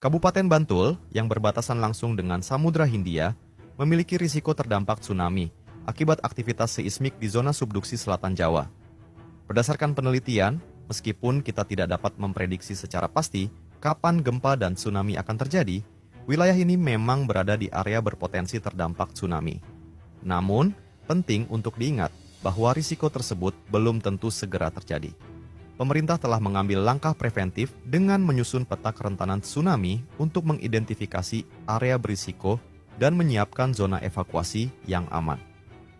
Kabupaten Bantul yang berbatasan langsung dengan Samudra Hindia memiliki risiko terdampak tsunami akibat aktivitas seismik di zona subduksi selatan Jawa. Berdasarkan penelitian, meskipun kita tidak dapat memprediksi secara pasti kapan gempa dan tsunami akan terjadi, wilayah ini memang berada di area berpotensi terdampak tsunami. Namun, penting untuk diingat bahwa risiko tersebut belum tentu segera terjadi. Pemerintah telah mengambil langkah preventif dengan menyusun peta kerentanan tsunami untuk mengidentifikasi area berisiko dan menyiapkan zona evakuasi yang aman.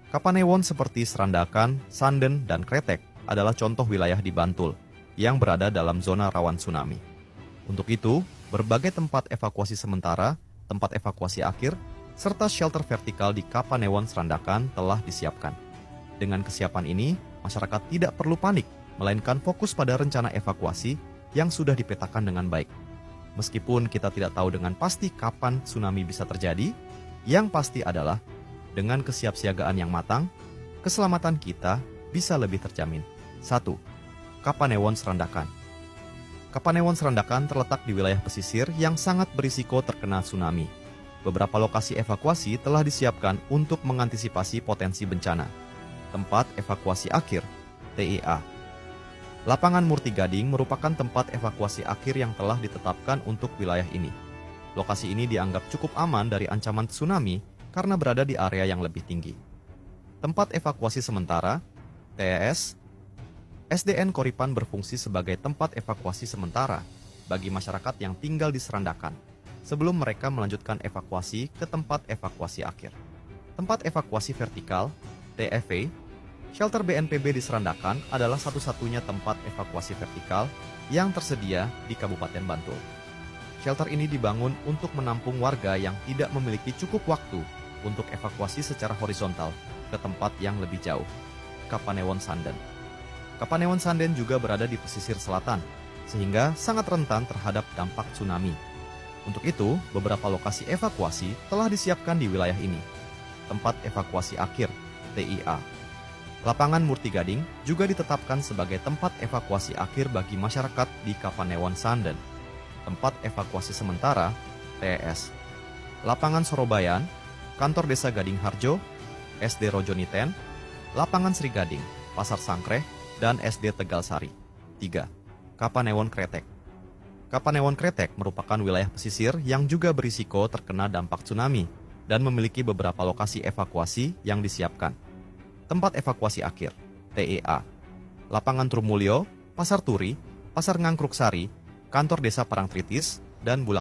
Kapanewon seperti Serandakan, Sanden, dan Kretek adalah contoh wilayah di Bantul yang berada dalam zona rawan tsunami. Untuk itu, berbagai tempat evakuasi sementara, tempat evakuasi akhir, serta shelter vertikal di Kapanewon Serandakan telah disiapkan. Dengan kesiapan ini, masyarakat tidak perlu panik, melainkan fokus pada rencana evakuasi yang sudah dipetakan dengan baik. Meskipun kita tidak tahu dengan pasti kapan tsunami bisa terjadi, yang pasti adalah dengan kesiapsiagaan yang matang, keselamatan kita bisa lebih terjamin. 1. Kapanewon Serandakan. Kapanewon Serandakan terletak di wilayah pesisir yang sangat berisiko terkena tsunami. Beberapa lokasi evakuasi telah disiapkan untuk mengantisipasi potensi bencana. Tempat evakuasi akhir, TEA. Lapangan Murti Gading merupakan tempat evakuasi akhir yang telah ditetapkan untuk wilayah ini. Lokasi ini dianggap cukup aman dari ancaman tsunami karena berada di area yang lebih tinggi. Tempat evakuasi sementara, TES, SDN Koripan berfungsi sebagai tempat evakuasi sementara bagi masyarakat yang tinggal di Serandakan, sebelum mereka melanjutkan evakuasi ke tempat evakuasi akhir. Tempat evakuasi vertikal, TEV, shelter BNPB di Serandakan adalah satu-satunya tempat evakuasi vertikal yang tersedia di Kabupaten Bantul. Shelter ini dibangun untuk menampung warga yang tidak memiliki cukup waktu untuk evakuasi secara horizontal ke tempat yang lebih jauh, Kapanewon Sanden. Kapanewon Sanden juga berada di pesisir selatan, sehingga sangat rentan terhadap dampak tsunami. Untuk itu, beberapa lokasi evakuasi telah disiapkan di wilayah ini. Tempat evakuasi akhir, TIA. Lapangan Murti Gading juga ditetapkan sebagai tempat evakuasi akhir bagi masyarakat di Kapanewon Sanden. Tempat evakuasi sementara, TES. Lapangan Sorobayan, Kantor Desa Gading Harjo, SD Rojoniten, Lapangan Sri Gading, Pasar Sangkreh, dan SD Tegalsari. 3. Kapanewon Kretek. Kapanewon Kretek merupakan wilayah pesisir yang juga berisiko terkena dampak tsunami dan memiliki beberapa lokasi evakuasi yang disiapkan. Tempat evakuasi akhir, TEA. Lapangan Trumulyo, Pasar Turi, Pasar Ngangkruk Sari, Kantor Desa Parangtritis, dan Bulak